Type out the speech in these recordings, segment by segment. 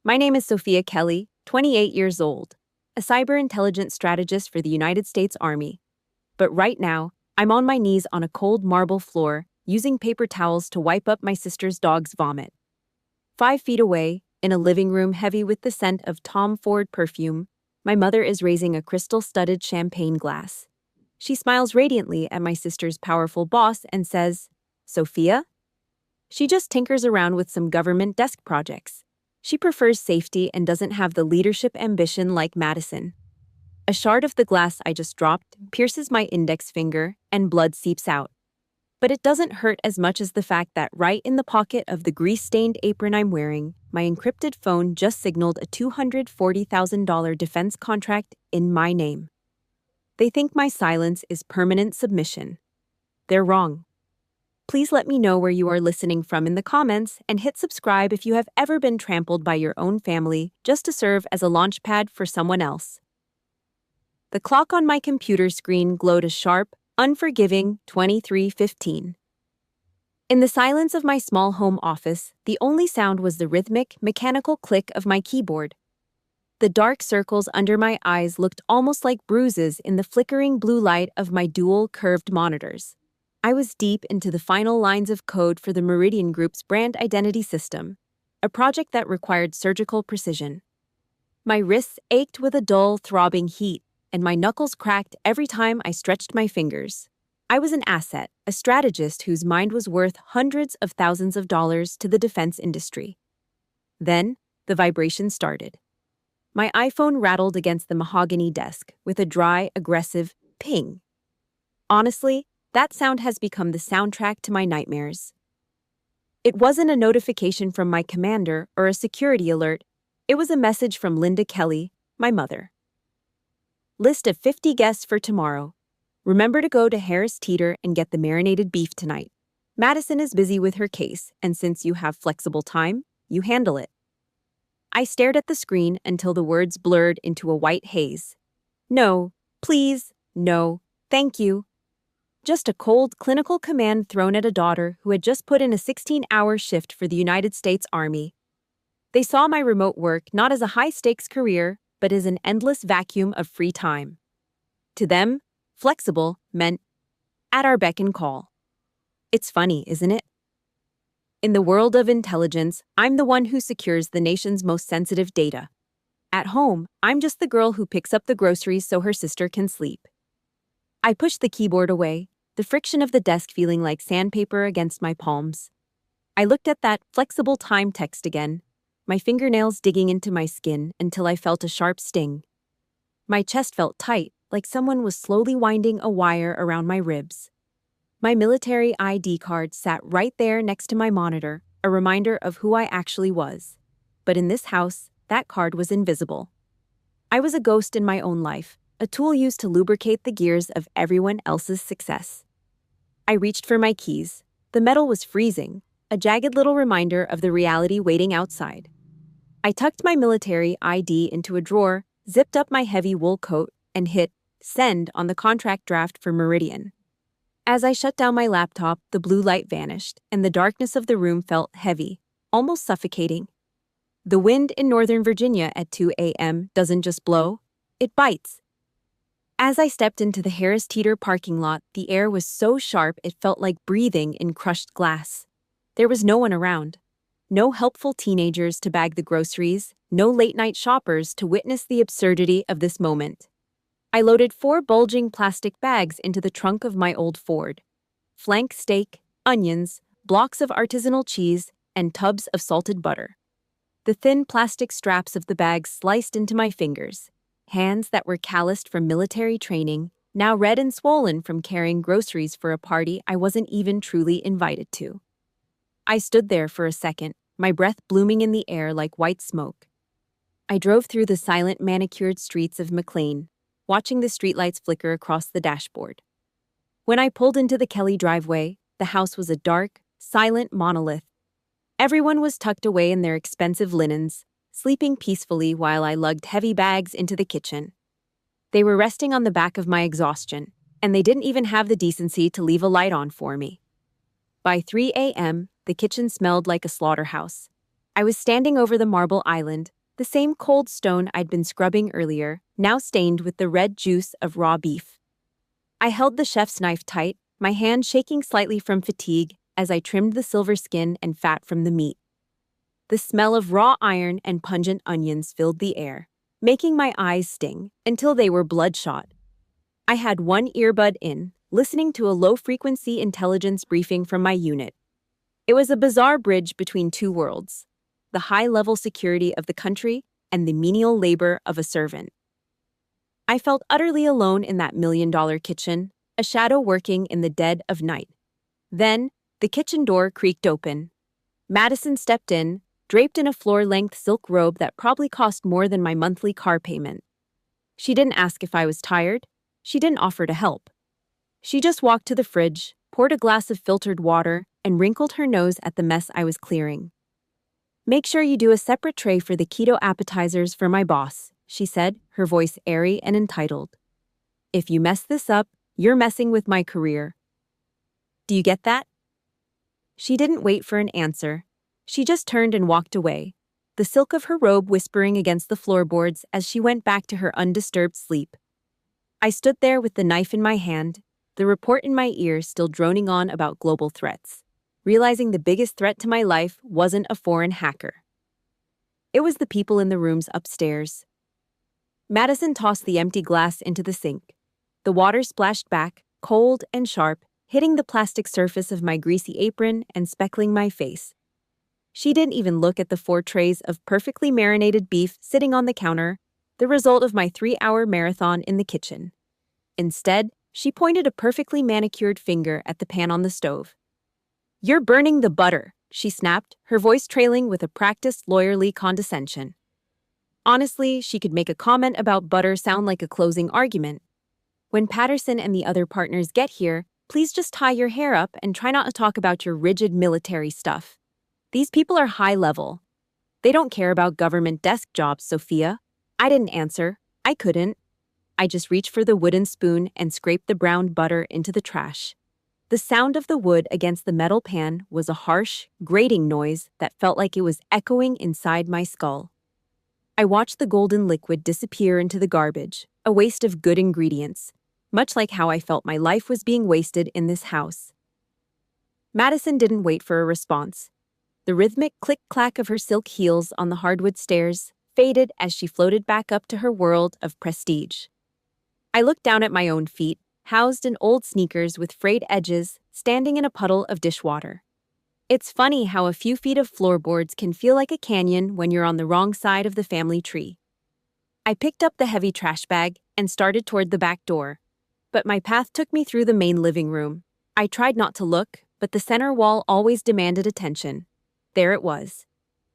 My name is Sophia Kelly, 28 years old, a cyber intelligence strategist for the United States Army. But right now, I'm on my knees on a cold marble floor, using paper towels to wipe up my sister's dog's vomit. 5 feet away, in a living room heavy with the scent of Tom Ford perfume, my mother is raising a crystal-studded champagne glass. She smiles radiantly at my sister's powerful boss and says, "Sophia?" She just tinkers around with some government desk projects. She prefers safety and doesn't have the leadership ambition like Madison. A shard of the glass I just dropped pierces my index finger and blood seeps out. But it doesn't hurt as much as the fact that right in the pocket of the grease-stained apron I'm wearing, my encrypted phone just signaled a $240,000 defense contract in my name. They think my silence is permanent submission. They're wrong. Please let me know where you are listening from in the comments and hit subscribe if you have ever been trampled by your own family just to serve as a launchpad for someone else. The clock on my computer screen glowed a sharp, unforgiving 23:15. In the silence of my small home office, the only sound was the rhythmic, mechanical click of my keyboard. The dark circles under my eyes looked almost like bruises in the flickering blue light of my dual curved monitors. I was deep into the final lines of code for the Meridian Group's brand identity system, a project that required surgical precision. My wrists ached with a dull, throbbing heat, and my knuckles cracked every time I stretched my fingers. I was an asset, a strategist whose mind was worth hundreds of thousands of dollars to the defense industry. Then, the vibration started. My iPhone rattled against the mahogany desk with a dry, aggressive ping. Honestly, that sound has become the soundtrack to my nightmares. It wasn't a notification from my commander or a security alert. It was a message from Linda Kelly, my mother. List of 50 guests for tomorrow. Remember to go to Harris Teeter and get the marinated beef tonight. Madison is busy with her case, and since you have flexible time, you handle it. I stared at the screen until the words blurred into a white haze. No, please, no, thank you. Just a cold, clinical command thrown at a daughter who had just put in a 16-hour shift for the United States Army. They saw my remote work not as a high-stakes career, but as an endless vacuum of free time. To them, flexible meant at our beck and call. It's funny, isn't it? In the world of intelligence, I'm the one who secures the nation's most sensitive data. At home, I'm just the girl who picks up the groceries so her sister can sleep. I pushed the keyboard away, the friction of the desk feeling like sandpaper against my palms. I looked at that flexible time text again, my fingernails digging into my skin until I felt a sharp sting. My chest felt tight, like someone was slowly winding a wire around my ribs. My military ID card sat right there next to my monitor, a reminder of who I actually was. But in this house, that card was invisible. I was a ghost in my own life, a tool used to lubricate the gears of everyone else's success. I reached for my keys. The metal was freezing, a jagged little reminder of the reality waiting outside. I tucked my military ID into a drawer, zipped up my heavy wool coat, and hit send on the contract draft for Meridian. As I shut down my laptop, the blue light vanished, and the darkness of the room felt heavy, almost suffocating. The wind in Northern Virginia at 2 a.m. doesn't just blow, it bites. As I stepped into the Harris Teeter parking lot, the air was so sharp it felt like breathing in crushed glass. There was no one around. No helpful teenagers to bag the groceries, no late-night shoppers to witness the absurdity of this moment. I loaded 4 bulging plastic bags into the trunk of my old Ford. Flank steak, onions, blocks of artisanal cheese, and tubs of salted butter. The thin plastic straps of the bags sliced into my fingers. Hands that were calloused from military training, now red and swollen from carrying groceries for a party I wasn't even truly invited to. I stood there for a second, my breath blooming in the air like white smoke. I drove through the silent, manicured streets of McLean, watching the streetlights flicker across the dashboard. When I pulled into the Kelly driveway, the house was a dark, silent monolith. Everyone was tucked away in their expensive linens, sleeping peacefully while I lugged heavy bags into the kitchen. They were resting on the back of my exhaustion, and they didn't even have the decency to leave a light on for me. By 3 a.m., the kitchen smelled like a slaughterhouse. I was standing over the marble island, The same cold stone I'd been scrubbing earlier, now stained with the red juice of raw beef. I held the chef's knife tight, my hand shaking slightly from fatigue as I trimmed the silver skin and fat from the meat. The smell of raw iron and pungent onions filled the air, making my eyes sting until they were bloodshot. I had one earbud in, listening to a low-frequency intelligence briefing from my unit. It was a bizarre bridge between two worlds, the high-level security of the country and the menial labor of a servant. I felt utterly alone in that million-dollar kitchen, a shadow working in the dead of night. Then, the kitchen door creaked open. Madison stepped in, draped in a floor-length silk robe that probably cost more than my monthly car payment. She didn't ask if I was tired. She didn't offer to help. She just walked to the fridge, poured a glass of filtered water, and wrinkled her nose at the mess I was clearing. "Make sure you do a separate tray for the keto appetizers for my boss," she said, her voice airy and entitled. "If you mess this up, you're messing with my career. Do you get that?" She didn't wait for an answer. She just turned and walked away, the silk of her robe whispering against the floorboards as she went back to her undisturbed sleep. I stood there with the knife in my hand, the report in my ear still droning on about global threats, realizing the biggest threat to my life wasn't a foreign hacker. It was the people in the rooms upstairs. Madison tossed the empty glass into the sink. The water splashed back, cold and sharp, hitting the plastic surface of my greasy apron and speckling my face. She didn't even look at the 4 trays of perfectly marinated beef sitting on the counter, the result of my 3-hour marathon in the kitchen. Instead, she pointed a perfectly manicured finger at the pan on the stove. "You're burning the butter," she snapped, her voice trailing with a practiced lawyerly condescension. Honestly, she could make a comment about butter sound like a closing argument. "When Patterson and the other partners get here, please just tie your hair up and try not to talk about your rigid military stuff. These people are high level. They don't care about government desk jobs, Sophia." I didn't answer. I couldn't. I just reached for the wooden spoon and scraped the browned butter into the trash. The sound of the wood against the metal pan was a harsh, grating noise that felt like it was echoing inside my skull. I watched the golden liquid disappear into the garbage, a waste of good ingredients, much like how I felt my life was being wasted in this house. Madison didn't wait for a response. The rhythmic click-clack of her silk heels on the hardwood stairs faded as she floated back up to her world of prestige. I looked down at my own feet, housed in old sneakers with frayed edges, standing in a puddle of dishwater. It's funny how a few feet of floorboards can feel like a canyon when you're on the wrong side of the family tree. I picked up the heavy trash bag and started toward the back door, but my path took me through the main living room. I tried not to look, but the center wall always demanded attention. There it was.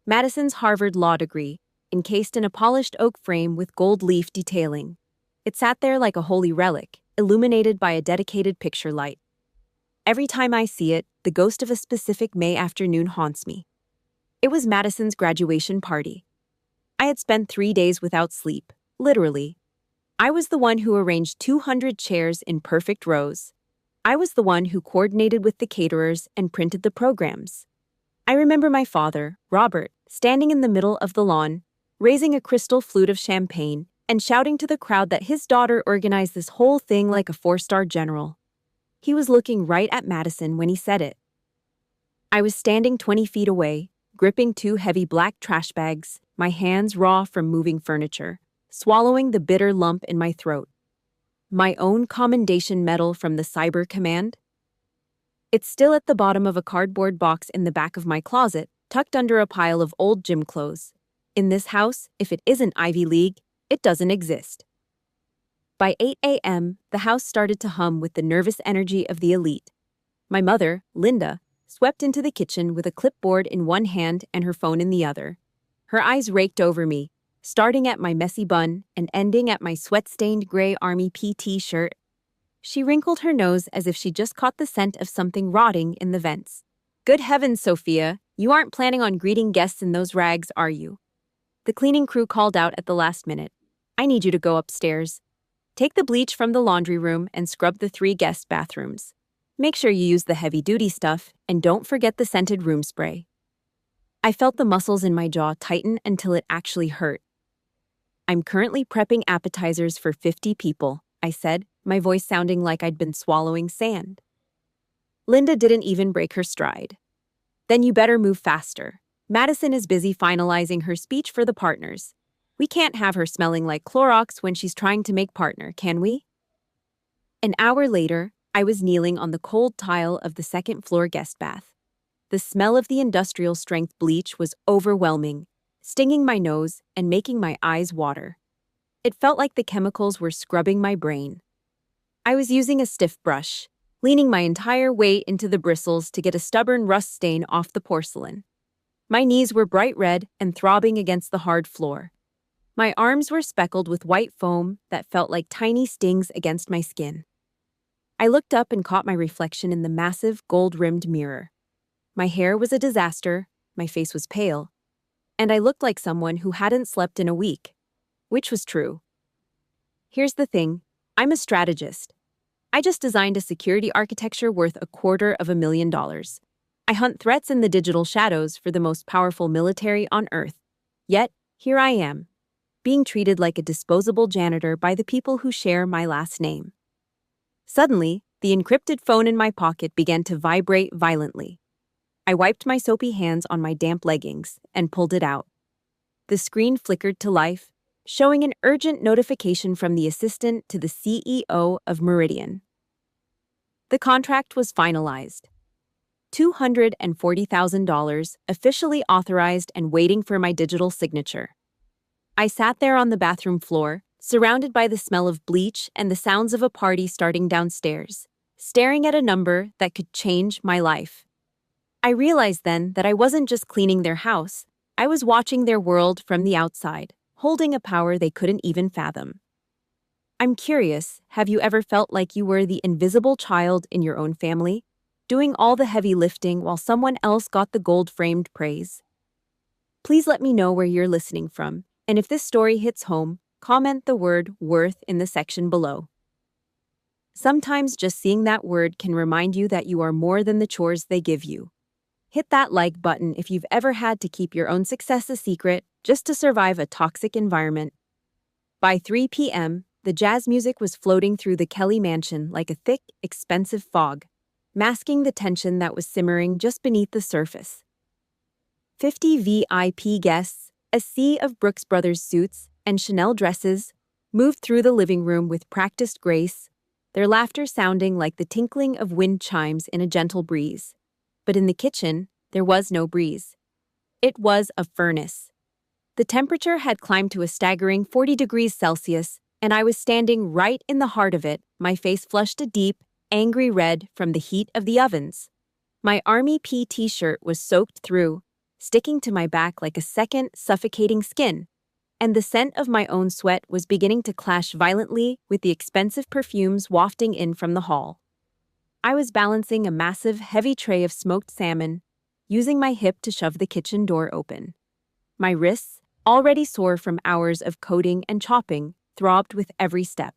Madison's Harvard law degree, encased in a polished oak frame with gold leaf detailing. It sat there like a holy relic, illuminated by a dedicated picture light. Every time I see it, the ghost of a specific May afternoon haunts me. It was Madison's graduation party. I had spent 3 days without sleep, literally. I was the one who arranged 200 chairs in perfect rows. I was the one who coordinated with the caterers and printed the programs. I remember my father, Robert, standing in the middle of the lawn, raising a crystal flute of champagne and shouting to the crowd that his daughter organized this whole thing like a 4-star general. He was looking right at Madison when he said it. I was standing 20 feet away, gripping 2 heavy black trash bags, my hands raw from moving furniture, swallowing the bitter lump in my throat. My own commendation medal from the Cyber Command? It's still at the bottom of a cardboard box in the back of my closet, tucked under a pile of old gym clothes. In this house, if it isn't Ivy League, it doesn't exist. By 8 a.m., the house started to hum with the nervous energy of the elite. My mother, Linda, swept into the kitchen with a clipboard in one hand and her phone in the other. Her eyes raked over me, starting at my messy bun and ending at my sweat-stained gray Army PT shirt. She wrinkled her nose as if she just caught the scent of something rotting in the vents. "Good heavens, Sophia, you aren't planning on greeting guests in those rags, are you?" The cleaning crew called out at the last minute. "I need you to go upstairs. Take the bleach from the laundry room and scrub the 3 guest bathrooms. Make sure you use the heavy-duty stuff, and don't forget the scented room spray." I felt the muscles in my jaw tighten until it actually hurt. I'm currently prepping appetizers for 50 people, I said, my voice sounding like I'd been swallowing sand. Linda didn't even break her stride. Then you better move faster. Madison is busy finalizing her speech for the partners. We can't have her smelling like Clorox when she's trying to make partner, can we? An hour later, I was kneeling on the cold tile of the second-floor guest bath. The smell of the industrial-strength bleach was overwhelming, stinging my nose and making my eyes water. It felt like the chemicals were scrubbing my brain. I was using a stiff brush, leaning my entire weight into the bristles to get a stubborn rust stain off the porcelain. My knees were bright red and throbbing against the hard floor. My arms were speckled with white foam that felt like tiny stings against my skin. I looked up and caught my reflection in the massive, gold-rimmed mirror. My hair was a disaster, my face was pale, and I looked like someone who hadn't slept in a week, which was true. Here's the thing, I'm a strategist. I just designed a security architecture worth $250,000. I hunt threats in the digital shadows for the most powerful military on Earth. Yet, here I am, being treated like a disposable janitor by the people who share my last name. Suddenly, the encrypted phone in my pocket began to vibrate violently. I wiped my soapy hands on my damp leggings and pulled it out. The screen flickered to life, showing an urgent notification from the assistant to the CEO of Meridian. The contract was finalized. $240,000 officially authorized and waiting for my digital signature. I sat there on the bathroom floor, surrounded by the smell of bleach and the sounds of a party starting downstairs, staring at a number that could change my life. I realized then that I wasn't just cleaning their house, I was watching their world from the outside, holding a power they couldn't even fathom. I'm curious, have you ever felt like you were the invisible child in your own family, doing all the heavy lifting while someone else got the gold-framed praise? Please let me know where you're listening from, and if this story hits home, comment the word worth in the section below. Sometimes just seeing that word can remind you that you are more than the chores they give you. Hit that like button if you've ever had to keep your own success a secret just to survive a toxic environment. By 3 p.m., the jazz music was floating through the Kelly mansion like a thick, expensive fog, masking the tension that was simmering just beneath the surface. 50 VIP guests, a sea of Brooks Brothers suits and Chanel dresses, moved through the living room with practiced grace, their laughter sounding like the tinkling of wind chimes in a gentle breeze. But in the kitchen, there was no breeze. It was a furnace. The temperature had climbed to a staggering 40 degrees Celsius, and I was standing right in the heart of it, my face flushed a deep, angry red from the heat of the ovens. My Army t-shirt was soaked through, sticking to my back like a second, suffocating skin, and the scent of my own sweat was beginning to clash violently with the expensive perfumes wafting in from the hall. I was balancing a massive, heavy tray of smoked salmon, using my hip to shove the kitchen door open. My wrists, already sore from hours of coding and chopping, throbbed with every step.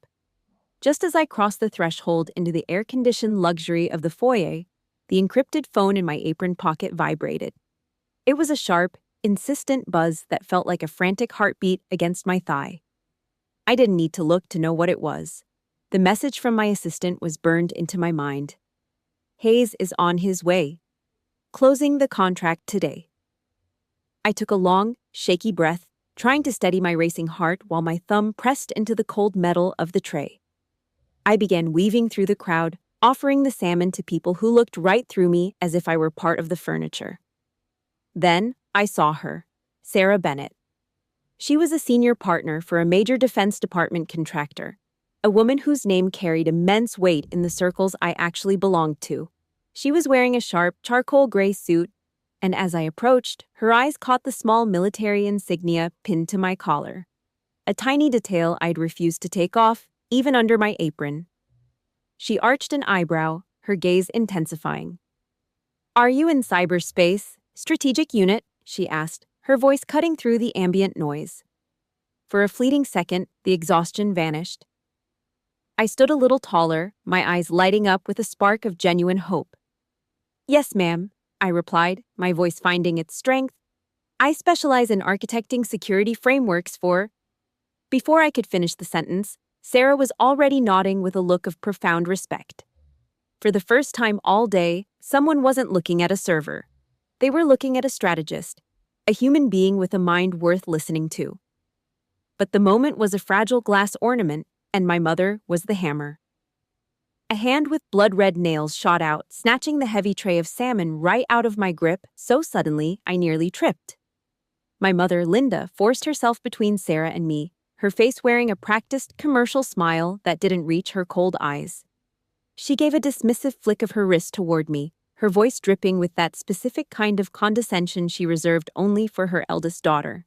Just as I crossed the threshold into the air-conditioned luxury of the foyer, the encrypted phone in my apron pocket vibrated. It was a sharp, insistent buzz that felt like a frantic heartbeat against my thigh. I didn't need to look to know what it was. The message from my assistant was burned into my mind. Hayes is on his way. Closing the contract today. I took a long, shaky breath, trying to steady my racing heart while my thumb pressed into the cold metal of the tray. I began weaving through the crowd, offering the salmon to people who looked right through me as if I were part of the furniture. Then I saw her, Sarah Bennett. She was a senior partner for a major Defense Department contractor, a woman whose name carried immense weight in the circles I actually belonged to. She was wearing a sharp, charcoal gray suit, and as I approached, her eyes caught the small military insignia pinned to my collar, a tiny detail I'd refused to take off, even under my apron. She arched an eyebrow, her gaze intensifying. "Are you in cyberspace, strategic unit?" she asked, her voice cutting through the ambient noise. For a fleeting second, the exhaustion vanished. I stood a little taller, my eyes lighting up with a spark of genuine hope. "Yes, ma'am," I replied, my voice finding its strength, I specialize in architecting security frameworks for. Before I could finish the sentence, Sarah was already nodding with a look of profound respect. For the first time all day, someone wasn't looking at a server. They were looking at a strategist, a human being with a mind worth listening to. But the moment was a fragile glass ornament, and my mother was the hammer. A hand with blood-red nails shot out, snatching the heavy tray of salmon right out of my grip so suddenly I nearly tripped. My mother, Linda, forced herself between Sarah and me, her face wearing a practiced commercial smile that didn't reach her cold eyes. She gave a dismissive flick of her wrist toward me, her voice dripping with that specific kind of condescension she reserved only for her eldest daughter.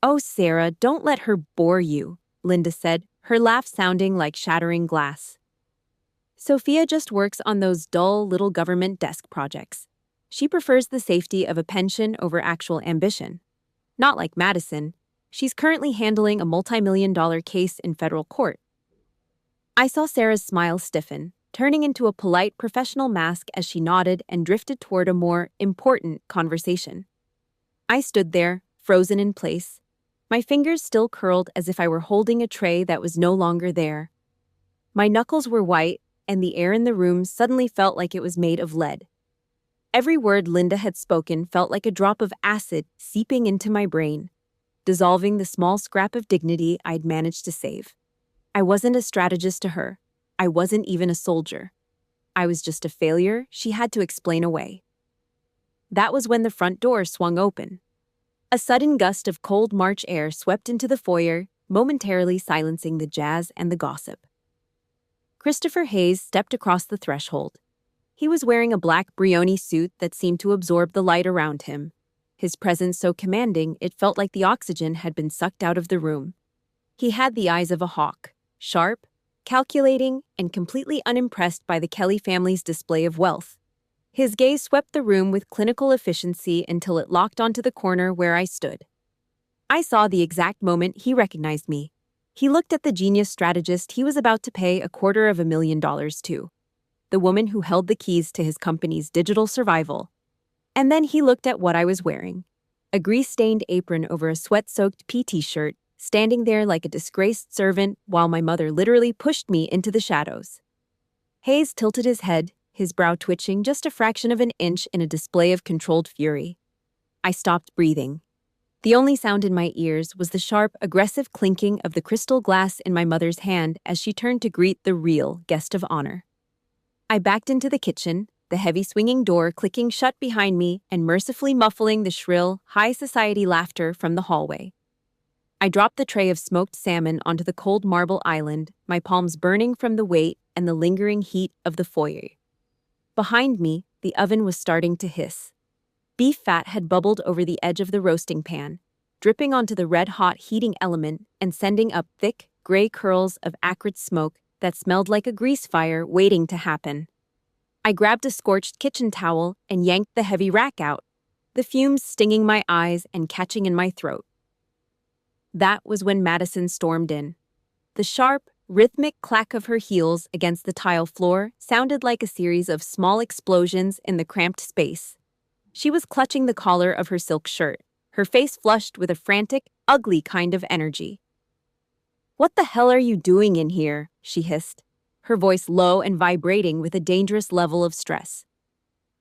"Oh, Sarah, don't let her bore you," Linda said, her laugh sounding like shattering glass. "Sophia just works on those dull little government desk projects. She prefers the safety of a pension over actual ambition. Not like Madison. She's currently handling a multi-million-dollar case in federal court." I saw Sarah's smile stiffen, turning into a polite professional mask as she nodded and drifted toward a more important conversation. I stood there, frozen in place, my fingers still curled as if I were holding a tray that was no longer there. My knuckles were white, and the air in the room suddenly felt like it was made of lead. Every word Linda had spoken felt like a drop of acid seeping into my brain, dissolving the small scrap of dignity I'd managed to save. I wasn't a strategist to her. I wasn't even a soldier. I was just a failure she had to explain away. That was when the front door swung open. A sudden gust of cold March air swept into the foyer, momentarily silencing the jazz and the gossip. Christopher Hayes stepped across the threshold. He was wearing a black Brioni suit that seemed to absorb the light around him, his presence so commanding it felt like the oxygen had been sucked out of the room. He had the eyes of a hawk, sharp, calculating, and completely unimpressed by the Kelly family's display of wealth. His gaze swept the room with clinical efficiency until it locked onto the corner where I stood. I saw the exact moment he recognized me. He looked at the genius strategist he was about to pay $250,000 to, the woman who held the keys to his company's digital survival. And then he looked at what I was wearing, a grease-stained apron over a sweat-soaked PT shirt, standing there like a disgraced servant while my mother literally pushed me into the shadows. Hayes tilted his head, his brow twitching just a fraction of an inch in a display of controlled fury. I stopped breathing. The only sound in my ears was the sharp, aggressive clinking of the crystal glass in my mother's hand as she turned to greet the real guest of honor. I backed into the kitchen, the heavy swinging door clicking shut behind me and mercifully muffling the shrill, high society laughter from the hallway. I dropped the tray of smoked salmon onto the cold marble island, my palms burning from the weight and the lingering heat of the foyer. Behind me, the oven was starting to hiss. Beef fat had bubbled over the edge of the roasting pan, dripping onto the red-hot heating element and sending up thick, gray curls of acrid smoke that smelled like a grease fire waiting to happen. I grabbed a scorched kitchen towel and yanked the heavy rack out, the fumes stinging my eyes and catching in my throat. That was when Madison stormed in. The sharp, rhythmic clack of her heels against the tile floor sounded like a series of small explosions in the cramped space. She was clutching the collar of her silk shirt, her face flushed with a frantic, ugly kind of energy. "What the hell are you doing in here?" she hissed, her voice low and vibrating with a dangerous level of stress.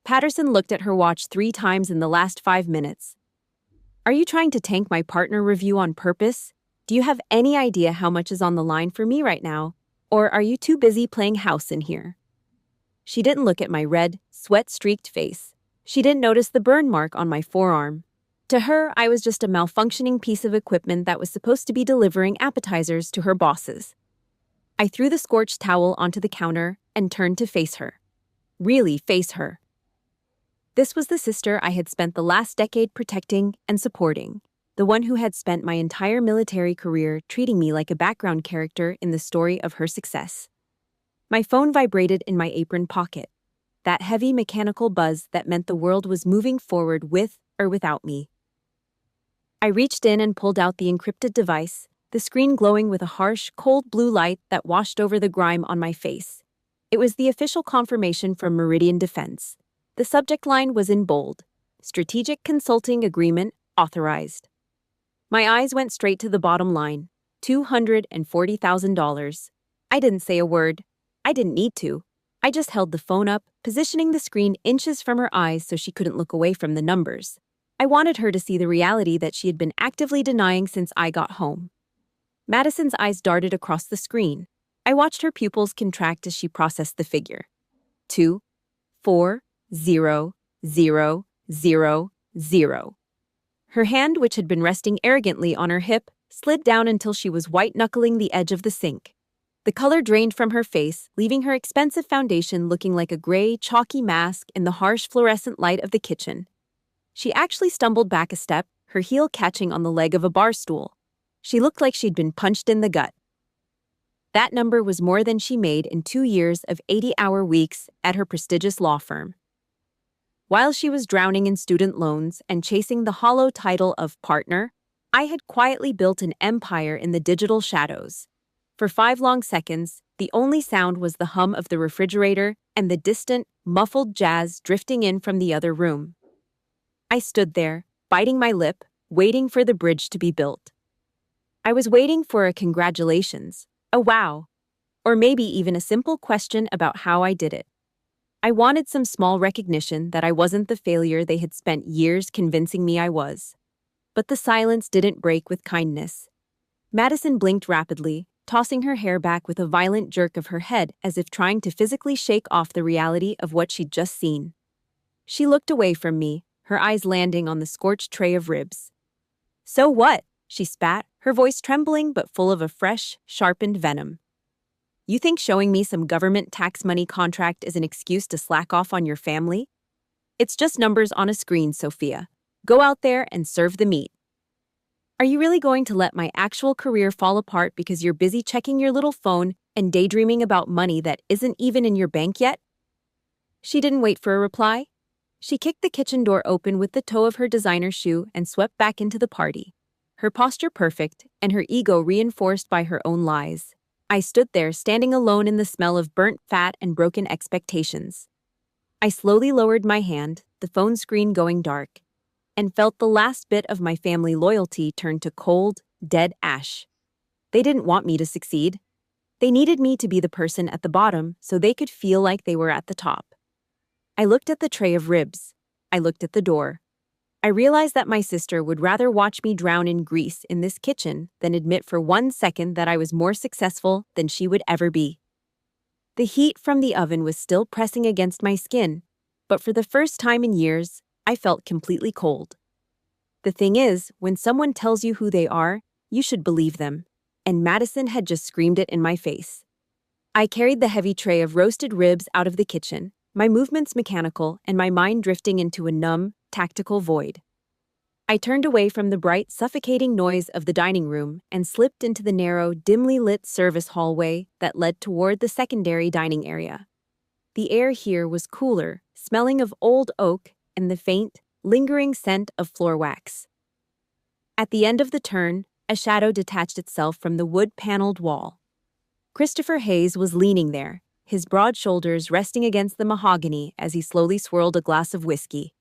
Patterson looked at her watch 3 times in the last 5 minutes. "Are you trying to tank my partner review on purpose? Do you have any idea how much is on the line for me right now? Or are you too busy playing house in here?" She didn't look at my red, sweat-streaked face. She didn't notice the burn mark on my forearm. To her, I was just a malfunctioning piece of equipment that was supposed to be delivering appetizers to her bosses. I threw the scorched towel onto the counter and turned to face her. Really face her. This was the sister I had spent the last decade protecting and supporting, the one who had spent my entire military career treating me like a background character in the story of her success. My phone vibrated in my apron pocket, that heavy mechanical buzz that meant the world was moving forward with or without me. I reached in and pulled out the encrypted device, the screen glowing with a harsh, cold blue light that washed over the grime on my face. It was the official confirmation from Meridian Defense. The subject line was in bold: Strategic Consulting Agreement Authorized. My eyes went straight to the bottom line, $240,000. I didn't say a word. I didn't need to. I just held the phone up, positioning the screen inches from her eyes so she couldn't look away from the numbers. I wanted her to see the reality that she had been actively denying since I got home. Madison's eyes darted across the screen. I watched her pupils contract as she processed the figure. 2, 4, 0, 0, 0, 0. Her hand, which had been resting arrogantly on her hip, slid down until she was white-knuckling the edge of the sink. The color drained from her face, leaving her expensive foundation looking like a gray, chalky mask in the harsh fluorescent light of the kitchen. She actually stumbled back a step, her heel catching on the leg of a bar stool. She looked like she'd been punched in the gut. That number was more than she made in 2 years of 80-hour weeks at her prestigious law firm. While she was drowning in student loans and chasing the hollow title of partner, I had quietly built an empire in the digital shadows. For 5 long seconds, the only sound was the hum of the refrigerator and the distant, muffled jazz drifting in from the other room. I stood there, biting my lip, waiting for the bridge to be built. I was waiting for a congratulations, a wow, or maybe even a simple question about how I did it. I wanted some small recognition that I wasn't the failure they had spent years convincing me I was. But the silence didn't break with kindness. Madison blinked rapidly, tossing her hair back with a violent jerk of her head as if trying to physically shake off the reality of what she'd just seen. She looked away from me, her eyes landing on the scorched tray of ribs. "So what?" she spat, her voice trembling but full of a fresh, sharpened venom. "You think showing me some government tax money contract is an excuse to slack off on your family? It's just numbers on a screen, Sophia. Go out there and serve the meat. Are you really going to let my actual career fall apart because you're busy checking your little phone and daydreaming about money that isn't even in your bank yet?" She didn't wait for a reply. She kicked the kitchen door open with the toe of her designer shoe and swept back into the party, her posture perfect and her ego reinforced by her own lies. I stood there, standing alone in the smell of burnt fat and broken expectations. I slowly lowered my hand, the phone screen going dark, and felt the last bit of my family loyalty turn to cold, dead ash. They didn't want me to succeed. They needed me to be the person at the bottom so they could feel like they were at the top. I looked at the tray of ribs. I looked at the door. I realized that my sister would rather watch me drown in grease in this kitchen than admit for 1 second that I was more successful than she would ever be. The heat from the oven was still pressing against my skin, but for the first time in years, I felt completely cold. The thing is, when someone tells you who they are, you should believe them, and Madison had just screamed it in my face. I carried the heavy tray of roasted ribs out of the kitchen, my movements mechanical and my mind drifting into a numb, tactical void. I turned away from the bright, suffocating noise of the dining room and slipped into the narrow, dimly lit service hallway that led toward the secondary dining area. The air here was cooler, smelling of old oak and the faint, lingering scent of floor wax. At the end of the turn, a shadow detached itself from the wood-paneled wall. Christopher Hayes was leaning there, his broad shoulders resting against the mahogany as he slowly swirled a glass of whiskey.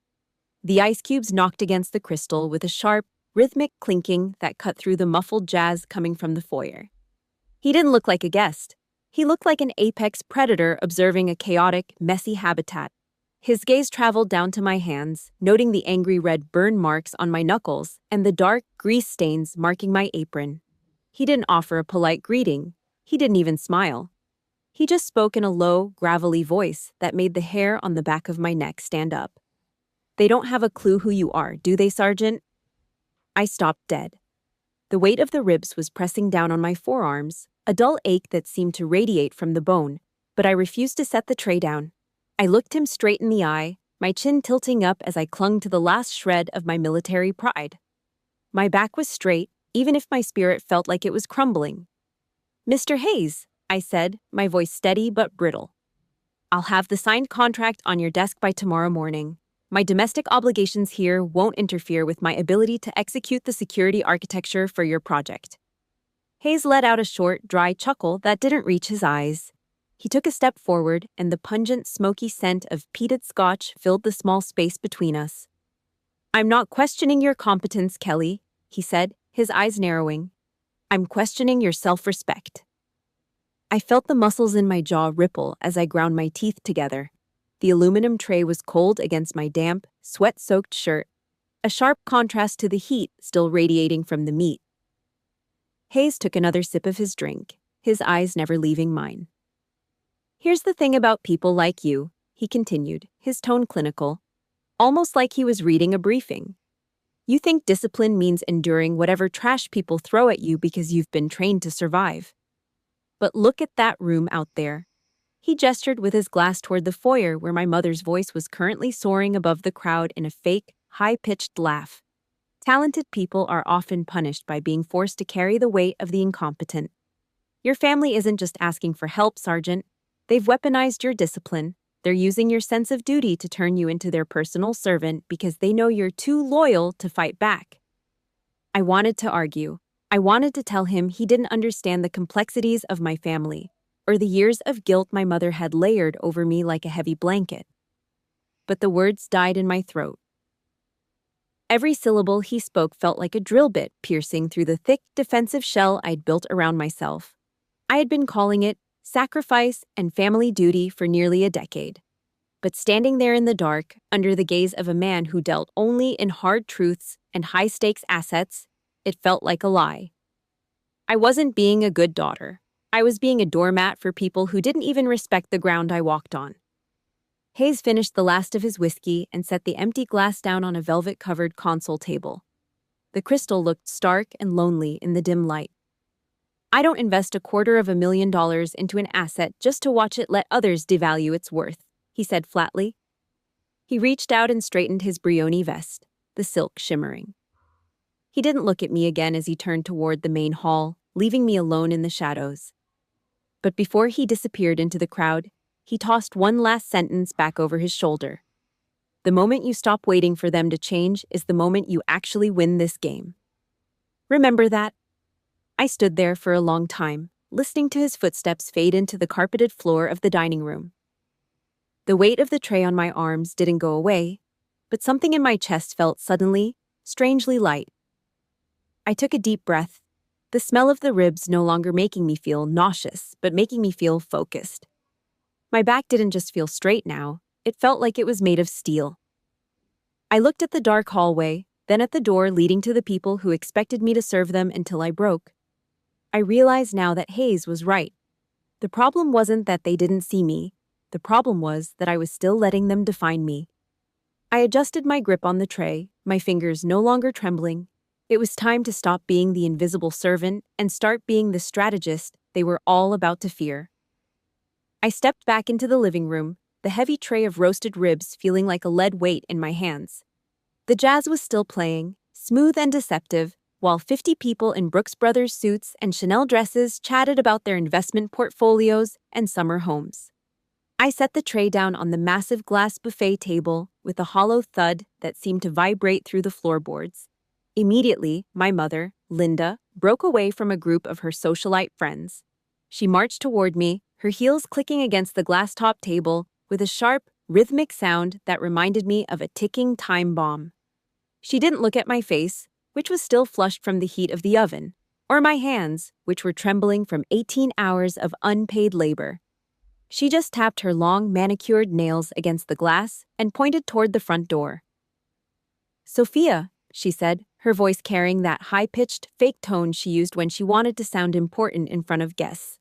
The ice cubes knocked against the crystal with a sharp, rhythmic clinking that cut through the muffled jazz coming from the foyer. He didn't look like a guest. He looked like an apex predator observing a chaotic, messy habitat. His gaze traveled down to my hands, noting the angry red burn marks on my knuckles and the dark grease stains marking my apron. He didn't offer a polite greeting. He didn't even smile. He just spoke in a low, gravelly voice that made the hair on the back of my neck stand up. "They don't have a clue who you are, do they, Sergeant?" I stopped dead. The weight of the ribs was pressing down on my forearms, a dull ache that seemed to radiate from the bone, but I refused to set the tray down. I looked him straight in the eye, my chin tilting up as I clung to the last shred of my military pride. My back was straight, even if my spirit felt like it was crumbling. "Mr. Hayes," I said, my voice steady but brittle. "I'll have the signed contract on your desk by tomorrow morning. My domestic obligations here won't interfere with my ability to execute the security architecture for your project." Hayes let out a short, dry chuckle that didn't reach his eyes. He took a step forward, and the pungent, smoky scent of peated scotch filled the small space between us. I'm not questioning your competence, Kelly, he said, his eyes narrowing. I'm questioning your self-respect. I felt the muscles in my jaw ripple as I ground my teeth together. The aluminum tray was cold against my damp, sweat-soaked shirt, a sharp contrast to the heat still radiating from the meat. Hayes took another sip of his drink, his eyes never leaving mine. Here's the thing about people like you, he continued, his tone clinical, almost like he was reading a briefing. You think discipline means enduring whatever trash people throw at you because you've been trained to survive. But look at that room out there. He gestured with his glass toward the foyer where my mother's voice was currently soaring above the crowd in a fake, high-pitched laugh. Talented people are often punished by being forced to carry the weight of the incompetent. Your family isn't just asking for help, Sergeant. They've weaponized your discipline. They're using your sense of duty to turn you into their personal servant because they know you're too loyal to fight back. I wanted to argue. I wanted to tell him he didn't understand the complexities of my family, or the years of guilt my mother had layered over me like a heavy blanket. But the words died in my throat. Every syllable he spoke felt like a drill bit piercing through the thick, defensive shell I'd built around myself. I had been calling it sacrifice and family duty for nearly a decade. But standing there in the dark, under the gaze of a man who dealt only in hard truths and high-stakes assets, it felt like a lie. I wasn't being a good daughter. I was being a doormat for people who didn't even respect the ground I walked on. Hayes finished the last of his whiskey and set the empty glass down on a velvet-covered console table. The crystal looked stark and lonely in the dim light. I don't invest $250,000 into an asset just to watch it let others devalue its worth, he said flatly. He reached out and straightened his Brioni vest, the silk shimmering. He didn't look at me again as he turned toward the main hall, leaving me alone in the shadows. But before he disappeared into the crowd, he tossed one last sentence back over his shoulder. The moment you stop waiting for them to change is the moment you actually win this game. Remember that? I stood there for a long time, listening to his footsteps fade into the carpeted floor of the dining room. The weight of the tray on my arms didn't go away, but something in my chest felt suddenly, strangely light. I took a deep breath, the smell of the ribs no longer making me feel nauseous, but making me feel focused. My back didn't just feel straight now, it felt like it was made of steel. I looked at the dark hallway, then at the door leading to the people who expected me to serve them until I broke. I realized now that Hayes was right. The problem wasn't that they didn't see me. The problem was that I was still letting them define me. I adjusted my grip on the tray, my fingers no longer trembling. It was time to stop being the invisible servant and start being the strategist they were all about to fear. I stepped back into the living room, the heavy tray of roasted ribs feeling like a lead weight in my hands. The jazz was still playing, smooth and deceptive, while 50 people in Brooks Brothers suits and Chanel dresses chatted about their investment portfolios and summer homes. I set the tray down on the massive glass buffet table with a hollow thud that seemed to vibrate through the floorboards. Immediately, my mother, Linda, broke away from a group of her socialite friends. She marched toward me, her heels clicking against the glass-top table with a sharp, rhythmic sound that reminded me of a ticking time bomb. She didn't look at my face, which was still flushed from the heat of the oven, or my hands, which were trembling from 18 hours of unpaid labor. She just tapped her long, manicured nails against the glass and pointed toward the front door. "Sophia," she said, her voice carrying that high-pitched, fake tone she used when she wanted to sound important in front of guests.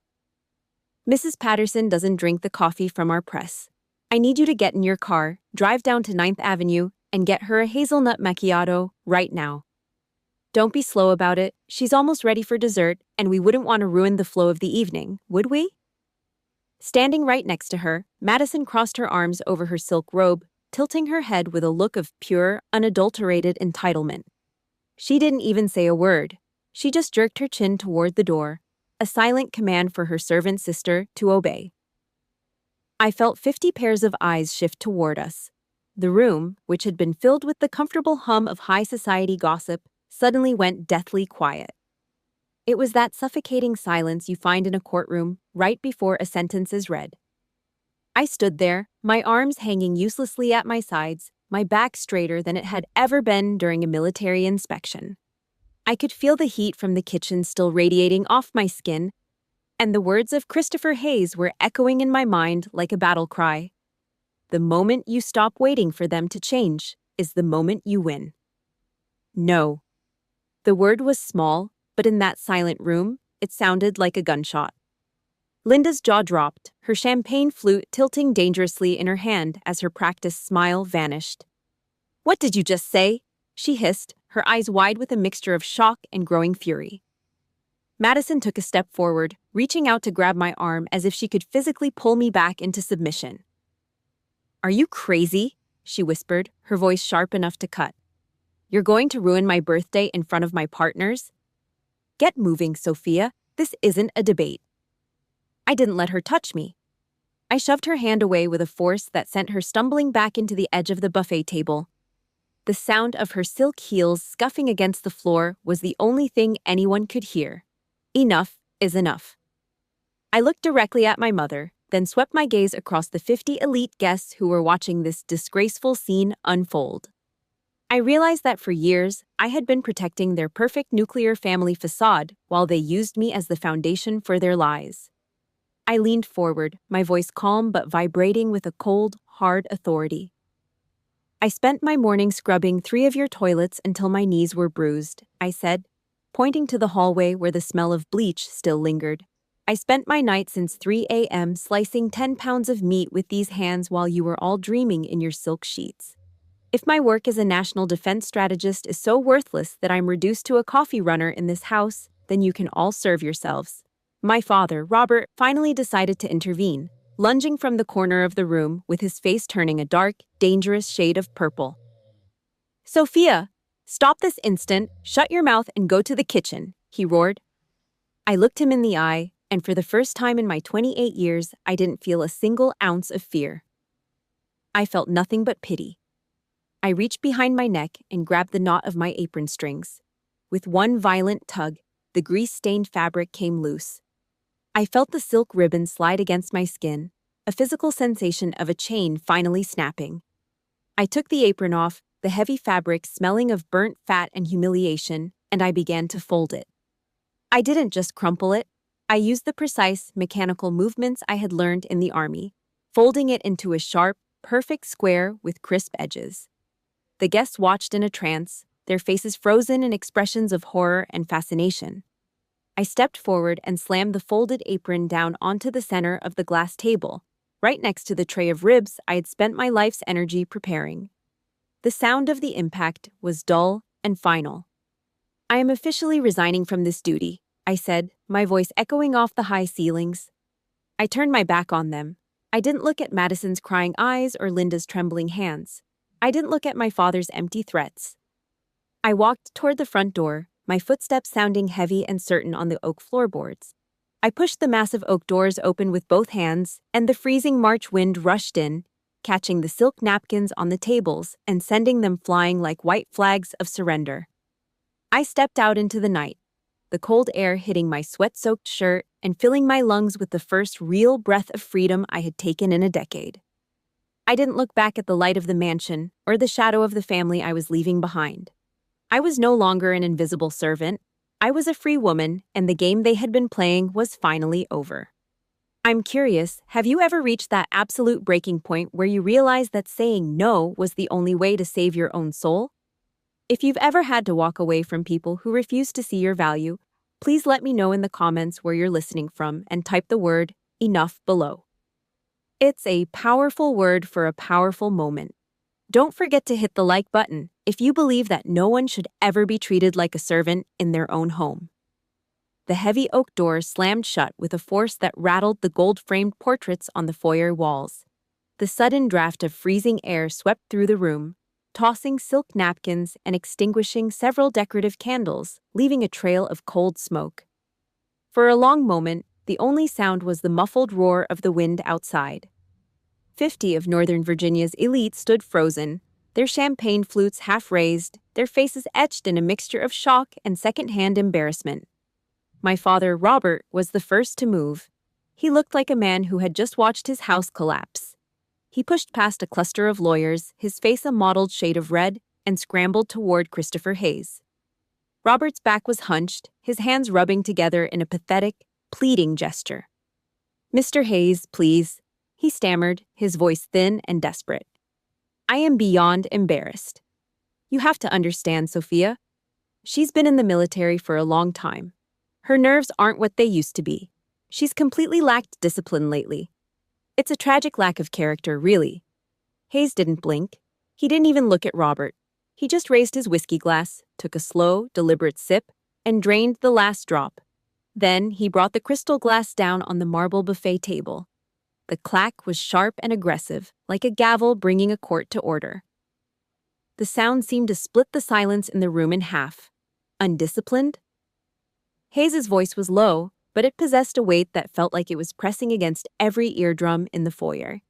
"Mrs. Patterson doesn't drink the coffee from our press. I need you to get in your car, drive down to 9th Avenue, and get her a hazelnut macchiato right now. Don't be slow about it. She's almost ready for dessert, and we wouldn't want to ruin the flow of the evening, would we?" Standing right next to her, Madison crossed her arms over her silk robe, tilting her head with a look of pure, unadulterated entitlement. She didn't even say a word. She just jerked her chin toward the door, a silent command for her servant sister to obey. I felt 50 pairs of eyes shift toward us. The room, which had been filled with the comfortable hum of high society gossip, suddenly went deathly quiet. It was that suffocating silence you find in a courtroom right before a sentence is read. I stood there, my arms hanging uselessly at my sides, my back straighter than it had ever been during a military inspection. I could feel the heat from the kitchen still radiating off my skin, and the words of Christopher Hayes were echoing in my mind like a battle cry. The moment you stop waiting for them to change is the moment you win. No. The word was small, but in that silent room, it sounded like a gunshot. Linda's jaw dropped, her champagne flute tilting dangerously in her hand as her practiced smile vanished. "What did you just say?" she hissed, her eyes wide with a mixture of shock and growing fury. Madison took a step forward, reaching out to grab my arm as if she could physically pull me back into submission. "Are you crazy?" she whispered, her voice sharp enough to cut. "You're going to ruin my birthday in front of my partners? Get moving, Sophia. This isn't a debate." I didn't let her touch me. I shoved her hand away with a force that sent her stumbling back into the edge of the buffet table. The sound of her silk heels scuffing against the floor was the only thing anyone could hear. Enough is enough. I looked directly at my mother, then swept my gaze across the 50 elite guests who were watching this disgraceful scene unfold. I realized that for years, I had been protecting their perfect nuclear family facade while they used me as the foundation for their lies. I leaned forward, my voice calm but vibrating with a cold, hard authority. "I spent my morning scrubbing 3 of your toilets until my knees were bruised," I said, pointing to the hallway where the smell of bleach still lingered. "I spent my night since 3 a.m. slicing 10 pounds of meat with these hands while you were all dreaming in your silk sheets. If my work as a national defense strategist is so worthless that I'm reduced to a coffee runner in this house, then you can all serve yourselves." My father, Robert, finally decided to intervene, lunging from the corner of the room with his face turning a dark, dangerous shade of purple. "Sophia, stop this instant, shut your mouth and go to the kitchen," he roared. I looked him in the eye, and for the first time in my 28 years, I didn't feel a single ounce of fear. I felt nothing but pity. I reached behind my neck and grabbed the knot of my apron strings. With one violent tug, the grease-stained fabric came loose. I felt the silk ribbon slide against my skin, a physical sensation of a chain finally snapping. I took the apron off, the heavy fabric smelling of burnt fat and humiliation, and I began to fold it. I didn't just crumple it. I used the precise, mechanical movements I had learned in the Army, folding it into a sharp, perfect square with crisp edges. The guests watched in a trance, their faces frozen in expressions of horror and fascination. I stepped forward and slammed the folded apron down onto the center of the glass table, right next to the tray of ribs I had spent my life's energy preparing. The sound of the impact was dull and final. "I am officially resigning from this duty," I said, my voice echoing off the high ceilings. I turned my back on them. I didn't look at Madison's crying eyes or Linda's trembling hands. I didn't look at my father's empty threats. I walked toward the front door, my footsteps sounding heavy and certain on the oak floorboards. I pushed the massive oak doors open with both hands, and the freezing March wind rushed in, catching the silk napkins on the tables and sending them flying like white flags of surrender. I stepped out into the night, the cold air hitting my sweat-soaked shirt and filling my lungs with the first real breath of freedom I had taken in a decade. I didn't look back at the light of the mansion or the shadow of the family I was leaving behind. I was no longer an invisible servant. I was a free woman, and the game they had been playing was finally over. I'm curious, have you ever reached that absolute breaking point where you realize that saying no was the only way to save your own soul? If you've ever had to walk away from people who refuse to see your value, please let me know in the comments where you're listening from and type the word enough below. It's a powerful word for a powerful moment. Don't forget to hit the like button if you believe that no one should ever be treated like a servant in their own home. The heavy oak doors slammed shut with a force that rattled the gold-framed portraits on the foyer walls. The sudden draft of freezing air swept through the room, tossing silk napkins and extinguishing several decorative candles, leaving a trail of cold smoke. For a long moment, the only sound was the muffled roar of the wind outside. 50 of Northern Virginia's elites stood frozen, their champagne flutes half raised, their faces etched in a mixture of shock and second-hand embarrassment. My father, Robert, was the first to move. He looked like a man who had just watched his house collapse. He pushed past a cluster of lawyers, his face a mottled shade of red, and scrambled toward Christopher Hayes. Robert's back was hunched, his hands rubbing together in a pathetic, pleading gesture. "Mr. Hayes, please," he stammered, his voice thin and desperate. "I am beyond embarrassed. You have to understand, Sophia. She's been in the military for a long time. Her nerves aren't what they used to be. She's completely lacked discipline lately. It's a tragic lack of character, really." Hayes didn't blink. He didn't even look at Robert. He just raised his whiskey glass, took a slow, deliberate sip, and drained the last drop. Then he brought the crystal glass down on the marble buffet table. The clack was sharp and aggressive, like a gavel bringing a court to order. The sound seemed to split the silence in the room in half. Undisciplined? Hayes's voice was low, but it possessed a weight that felt like it was pressing against every eardrum in the foyer.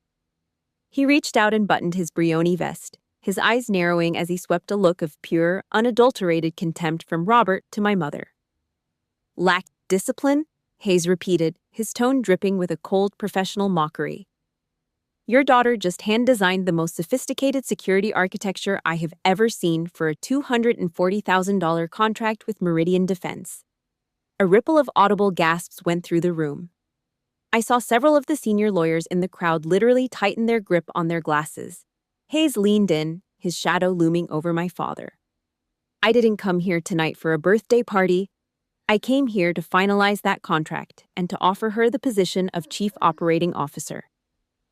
He reached out and buttoned his Brioni vest, his eyes narrowing as he swept a look of pure, unadulterated contempt from Robert to my mother. "Lacked discipline?" Hayes repeated, his tone dripping with a cold professional mockery. "Your daughter just hand-designed the most sophisticated security architecture I have ever seen for a $240,000 contract with Meridian Defense." A ripple of audible gasps went through the room. I saw several of the senior lawyers in the crowd literally tighten their grip on their glasses. Hayes leaned in, his shadow looming over my father. "I didn't come here tonight for a birthday party. I came here to finalize that contract and to offer her the position of Chief Operating Officer.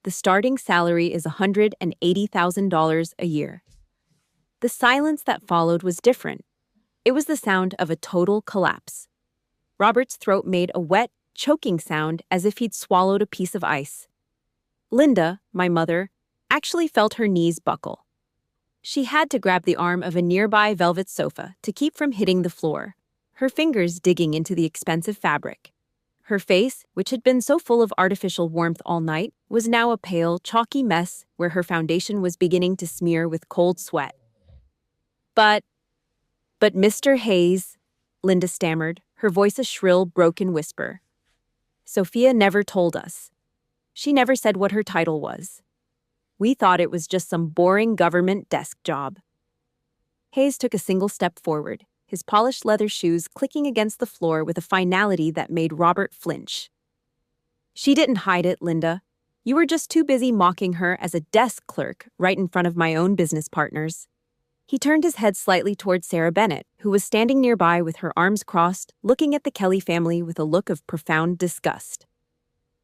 The starting salary is $180,000 a year." The silence that followed was different. It was the sound of a total collapse. Robert's throat made a wet, choking sound as if he'd swallowed a piece of ice. Linda, my mother, actually felt her knees buckle. She had to grab the arm of a nearby velvet sofa to keep from hitting the floor, her fingers digging into the expensive fabric. Her face, which had been so full of artificial warmth all night, was now a pale, chalky mess where her foundation was beginning to smear with cold sweat. But Mr. Hayes," Linda stammered, her voice a shrill, broken whisper. "Sophia never told us. She never said what her title was. We thought it was just some boring government desk job." Hayes took a single step forward, his polished leather shoes clicking against the floor with a finality that made Robert flinch. "She didn't hide it, Linda. You were just too busy mocking her as a desk clerk right in front of my own business partners." He turned his head slightly toward Sarah Bennett, who was standing nearby with her arms crossed, looking at the Kelly family with a look of profound disgust.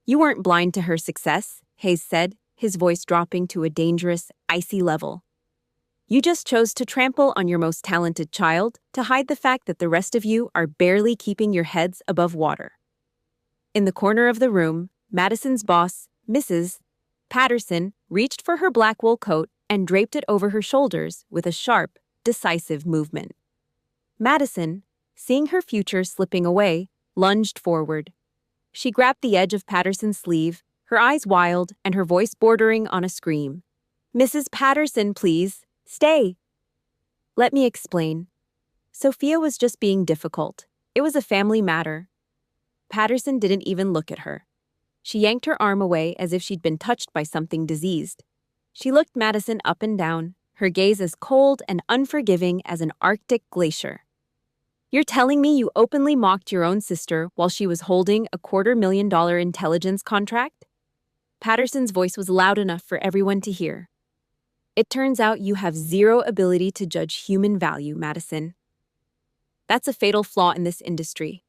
"You weren't blind to her success," Hayes said, his voice dropping to a dangerous, icy level. "You just chose to trample on your most talented child to hide the fact that the rest of you are barely keeping your heads above water." In the corner of the room, Madison's boss, Mrs. Patterson, reached for her black wool coat and draped it over her shoulders with a sharp, decisive movement. Madison, seeing her future slipping away, lunged forward. She grabbed the edge of Patterson's sleeve, her eyes wild and her voice bordering on a scream. "Mrs. Patterson, please, stay." "Let me explain. Sophia was just being difficult. It was a family matter." Patterson didn't even look at her. She yanked her arm away as if she'd been touched by something diseased. She looked Madison up and down, her gaze as cold and unforgiving as an Arctic glacier. "You're telling me you openly mocked your own sister while she was holding a $250,000 intelligence contract?" Patterson's voice was loud enough for everyone to hear. "It turns out you have zero ability to judge human value, Madison. That's a fatal flaw in this industry.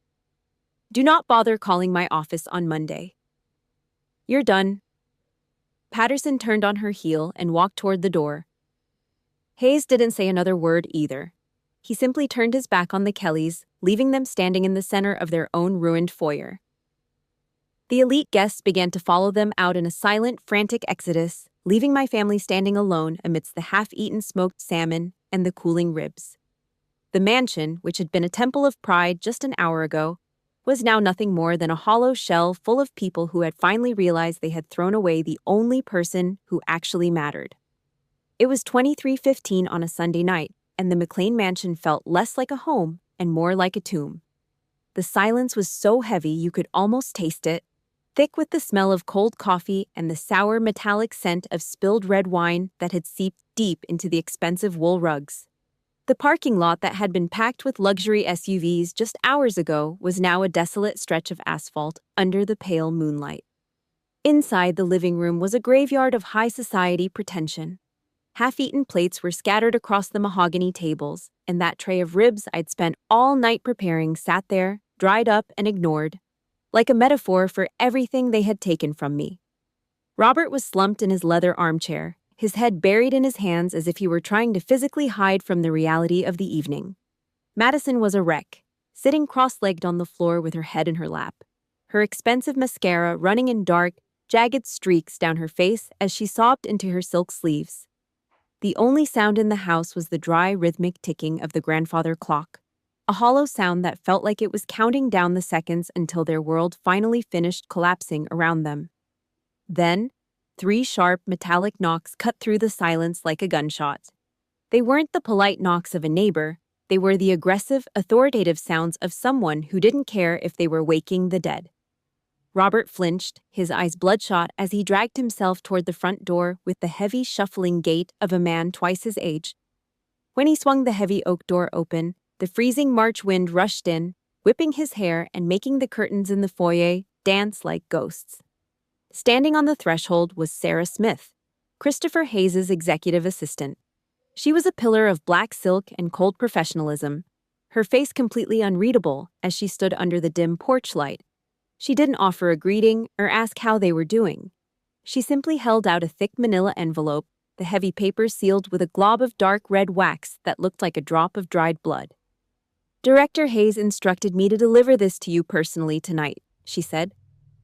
Do not bother calling my office on Monday. You're done." Patterson turned on her heel and walked toward the door. Hayes didn't say another word either. He simply turned his back on the Kellys, leaving them standing in the center of their own ruined foyer. The elite guests began to follow them out in a silent, frantic exodus, leaving my family standing alone amidst the half-eaten smoked salmon and the cooling ribs. The mansion, which had been a temple of pride just an hour ago, was now nothing more than a hollow shell full of people who had finally realized they had thrown away the only person who actually mattered. It was 23:15 on a Sunday night, and the McLean mansion felt less like a home and more like a tomb. The silence was so heavy you could almost taste it, thick with the smell of cold coffee and the sour metallic scent of spilled red wine that had seeped deep into the expensive wool rugs. The parking lot that had been packed with luxury SUVs just hours ago was now a desolate stretch of asphalt under the pale moonlight. Inside the living room was a graveyard of high society pretension. Half-eaten plates were scattered across the mahogany tables, and that tray of ribs I'd spent all night preparing sat there, dried up and ignored, like a metaphor for everything they had taken from me. Robert was slumped in his leather armchair, his head buried in his hands as if he were trying to physically hide from the reality of the evening. Madison was a wreck, sitting cross-legged on the floor with her head in her lap, her expensive mascara running in dark, jagged streaks down her face as she sobbed into her silk sleeves. The only sound in the house was the dry, rhythmic ticking of the grandfather clock, a hollow sound that felt like it was counting down the seconds until their world finally finished collapsing around them. Then, 3 sharp, metallic knocks cut through the silence like a gunshot. They weren't the polite knocks of a neighbor, they were the aggressive, authoritative sounds of someone who didn't care if they were waking the dead. Robert flinched, his eyes bloodshot as he dragged himself toward the front door with the heavy, shuffling gait of a man twice his age. When he swung the heavy oak door open, the freezing March wind rushed in, whipping his hair and making the curtains in the foyer dance like ghosts. Standing on the threshold was Sarah Smith, Christopher Hayes' executive assistant. She was a pillar of black silk and cold professionalism, her face completely unreadable as she stood under the dim porch light. She didn't offer a greeting or ask how they were doing. She simply held out a thick manila envelope, the heavy paper sealed with a glob of dark red wax that looked like a drop of dried blood. "Director Hayes instructed me to deliver this to you personally tonight," she said,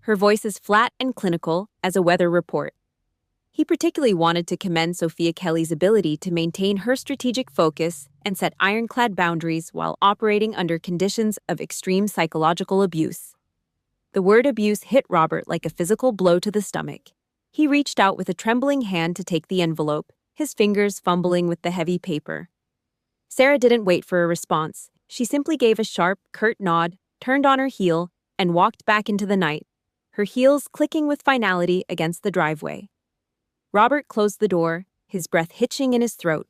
her voice as flat and clinical as a weather report. He particularly wanted to commend Sophia Kelly's ability to maintain her strategic focus and set ironclad boundaries while operating under conditions of extreme psychological abuse. The word abuse hit Robert like a physical blow to the stomach. He reached out with a trembling hand to take the envelope, his fingers fumbling with the heavy paper. Sarah didn't wait for a response. She simply gave a sharp, curt nod, turned on her heel, and walked back into the night, her heels clicking with finality against the driveway. Robert closed the door, his breath hitching in his throat.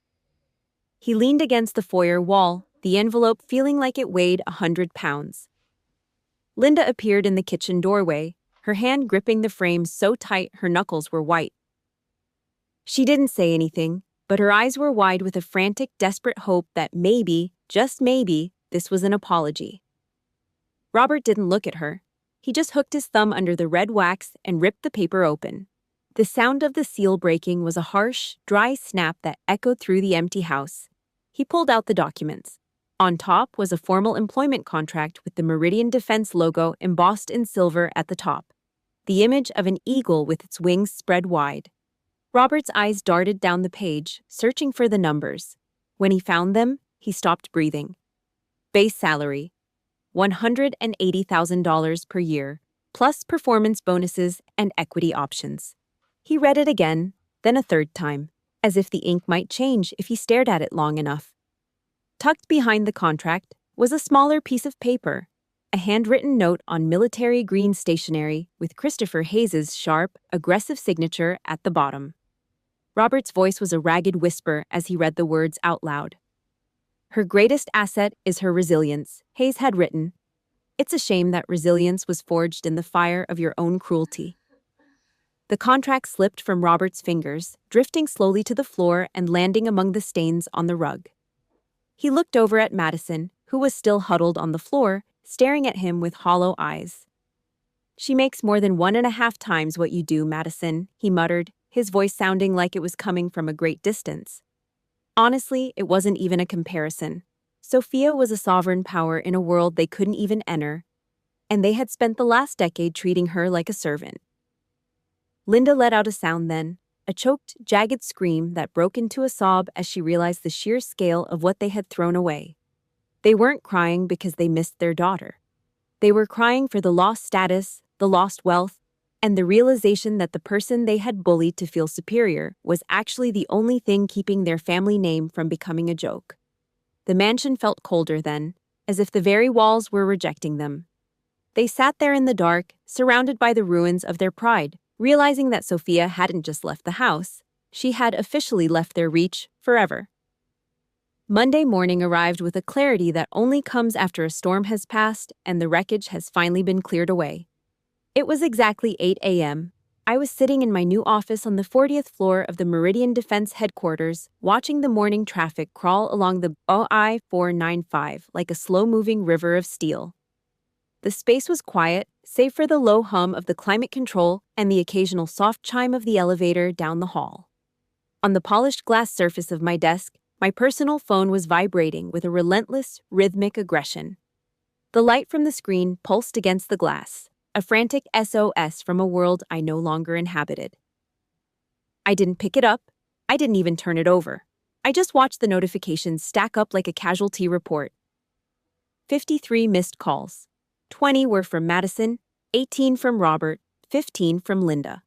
He leaned against the foyer wall, the envelope feeling like it weighed 100 pounds. Linda appeared in the kitchen doorway, her hand gripping the frame so tight her knuckles were white. She didn't say anything, but her eyes were wide with a frantic, desperate hope that maybe, just maybe, this was an apology. Robert didn't look at her. He just hooked his thumb under the red wax and ripped the paper open. The sound of the seal breaking was a harsh, dry snap that echoed through the empty house. He pulled out the documents. On top was a formal employment contract with the Meridian Defense logo embossed in silver at the top, the image of an eagle with its wings spread wide. Robert's eyes darted down the page, searching for the numbers. When he found them, he stopped breathing. Base salary, $180,000 per year, plus performance bonuses and equity options. He read it again, then a third time, as if the ink might change if he stared at it long enough. Tucked behind the contract was a smaller piece of paper, a handwritten note on military green stationery with Christopher Hayes' sharp, aggressive signature at the bottom. Robert's voice was a ragged whisper as he read the words out loud. "Her greatest asset is her resilience," Hayes had written. "It's a shame that resilience was forged in the fire of your own cruelty." The contract slipped from Robert's fingers, drifting slowly to the floor and landing among the stains on the rug. He looked over at Madison, who was still huddled on the floor, staring at him with hollow eyes. "She makes more than 1.5 times what you do, Madison," he muttered, his voice sounding like it was coming from a great distance. Honestly, it wasn't even a comparison. Sophia was a sovereign power in a world they couldn't even enter, and they had spent the last decade treating her like a servant. Linda let out a sound then, a choked, jagged scream that broke into a sob as she realized the sheer scale of what they had thrown away. They weren't crying because they missed their daughter. They were crying for the lost status, the lost wealth, and the realization that the person they had bullied to feel superior was actually the only thing keeping their family name from becoming a joke. The mansion felt colder then, as if the very walls were rejecting them. They sat there in the dark, surrounded by the ruins of their pride, realizing that Sophia hadn't just left the house, she had officially left their reach forever. Monday morning arrived with a clarity that only comes after a storm has passed and the wreckage has finally been cleared away. It was exactly 8 a.m. I was sitting in my new office on the 40th floor of the Meridian Defense Headquarters, watching the morning traffic crawl along the I-495 like a slow-moving river of steel. The space was quiet, save for the low hum of the climate control and the occasional soft chime of the elevator down the hall. On the polished glass surface of my desk, my personal phone was vibrating with a relentless, rhythmic aggression. The light from the screen pulsed against the glass, a frantic SOS from a world I no longer inhabited. I didn't pick it up. I didn't even turn it over. I just watched the notifications stack up like a casualty report. 53 missed calls. 20 were from Madison, 18 from Robert, 15 from Linda.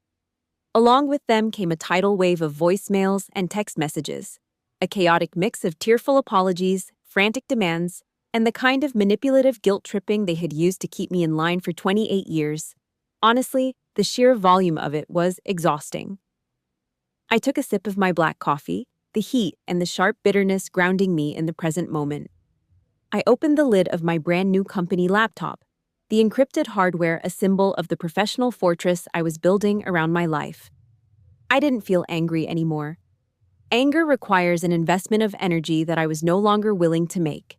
Along with them came a tidal wave of voicemails and text messages, a chaotic mix of tearful apologies, frantic demands, and the kind of manipulative guilt-tripping they had used to keep me in line for 28 years. Honestly, the sheer volume of it was exhausting. I took a sip of my black coffee, the heat and the sharp bitterness grounding me in the present moment. I opened the lid of my brand-new company laptop, the encrypted hardware a symbol of the professional fortress I was building around my life. I didn't feel angry anymore. Anger requires an investment of energy that I was no longer willing to make.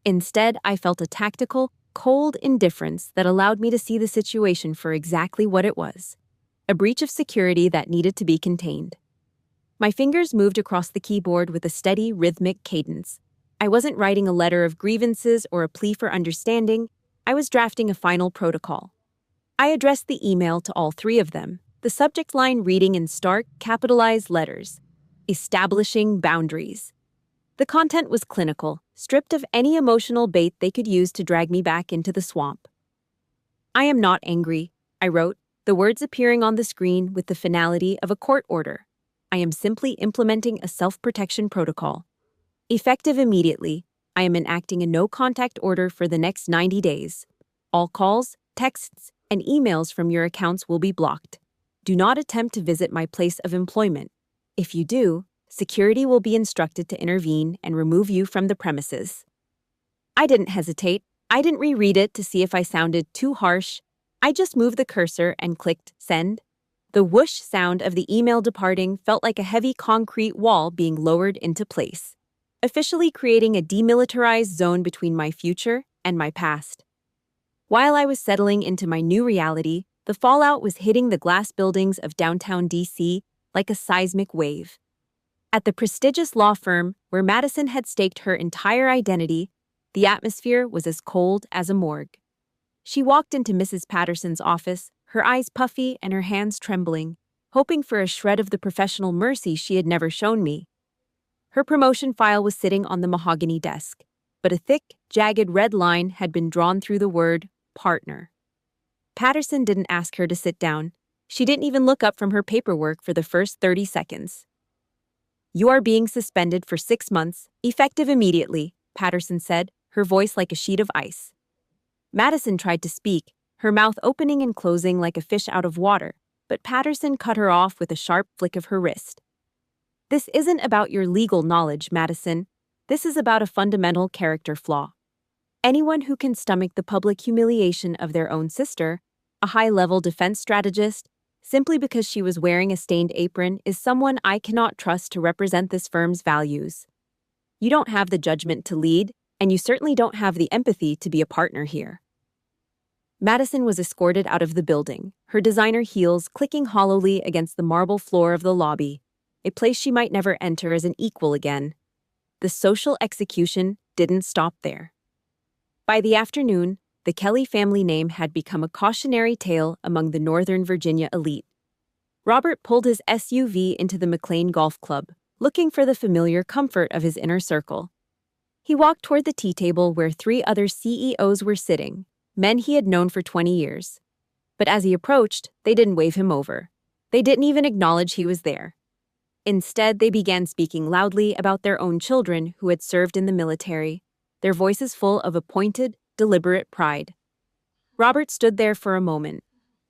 Instead, I felt a tactical, cold indifference that allowed me to see the situation for exactly what it was: a breach of security that needed to be contained. My fingers moved across the keyboard with a steady, rhythmic cadence. I wasn't writing a letter of grievances or a plea for understanding. I was drafting a final protocol. I addressed the email to all three of them, the subject line reading in stark, capitalized letters: establishing boundaries. The content was clinical, stripped of any emotional bait they could use to drag me back into the swamp. I am not angry, I wrote, the words appearing on the screen with the finality of a court order. I am simply implementing a self-protection protocol. Effective immediately, I am enacting a no-contact order for the next 90 days. All calls, texts, and emails from your accounts will be blocked. Do not attempt to visit my place of employment. If you do, security will be instructed to intervene and remove you from the premises. I didn't hesitate. I didn't reread it to see if I sounded too harsh. I just moved the cursor and clicked send. The whoosh sound of the email departing felt like a heavy concrete wall being lowered into place, officially creating a demilitarized zone between my future and my past. While I was settling into my new reality, the fallout was hitting the glass buildings of downtown DC like a seismic wave. At the prestigious law firm where Madison had staked her entire identity, the atmosphere was as cold as a morgue. She walked into Mrs. Patterson's office, her eyes puffy and her hands trembling, hoping for a shred of the professional mercy she had never shown me. Her promotion file was sitting on the mahogany desk, but a thick, jagged red line had been drawn through the word partner. Patterson didn't ask her to sit down. She didn't even look up from her paperwork for the first 30 seconds. You are being suspended for 6 months, effective immediately, Patterson said, her voice like a sheet of ice. Madison tried to speak, her mouth opening and closing like a fish out of water, but Patterson cut her off with a sharp flick of her wrist. This isn't about your legal knowledge, Madison. This is about a fundamental character flaw. Anyone who can stomach the public humiliation of their own sister, a high-level defense strategist, simply because she was wearing a stained apron is someone I cannot trust to represent this firm's values. You don't have the judgment to lead, and you certainly don't have the empathy to be a partner here. Madison was escorted out of the building, her designer heels clicking hollowly against the marble floor of the lobby, a place she might never enter as an equal again. The social execution didn't stop there. By the afternoon, the Kelly family name had become a cautionary tale among the Northern Virginia elite. Robert pulled his SUV into the McLean Golf Club, looking for the familiar comfort of his inner circle. He walked toward the tea table where 3 other CEOs were sitting, men he had known for 20 years. But as he approached, they didn't wave him over. They didn't even acknowledge he was there. Instead, they began speaking loudly about their own children who had served in the military, their voices full of a pointed, deliberate pride. Robert stood there for a moment,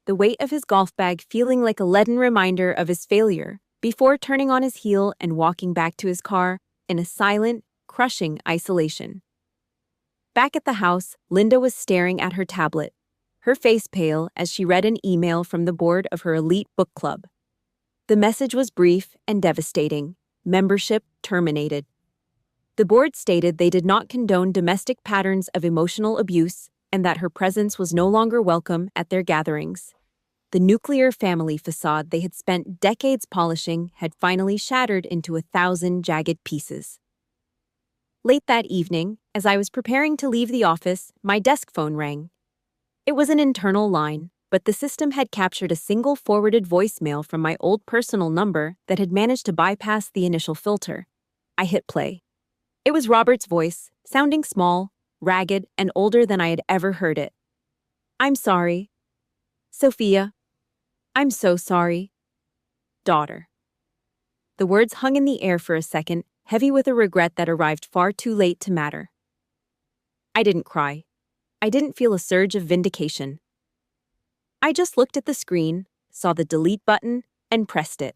the weight of his golf bag feeling like a leaden reminder of his failure, before turning on his heel and walking back to his car in a silent, crushing isolation. Back at the house, Linda was staring at her tablet, her face pale as she read an email from the board of her elite book club. The message was brief and devastating: membership terminated. The board stated they did not condone domestic patterns of emotional abuse and that her presence was no longer welcome at their gatherings. The nuclear family facade they had spent decades polishing had finally shattered into 1,000 jagged pieces. Late that evening, as I was preparing to leave the office, my desk phone rang. It was an internal line, but the system had captured a single forwarded voicemail from my old personal number that had managed to bypass the initial filter. I hit play. It was Robert's voice, sounding small, ragged, and older than I had ever heard it. "I'm sorry. Sophia. I'm so sorry. Daughter." The words hung in the air for a second, heavy with a regret that arrived far too late to matter. I didn't cry. I didn't feel a surge of vindication. I just looked at the screen, saw the delete button, and pressed it.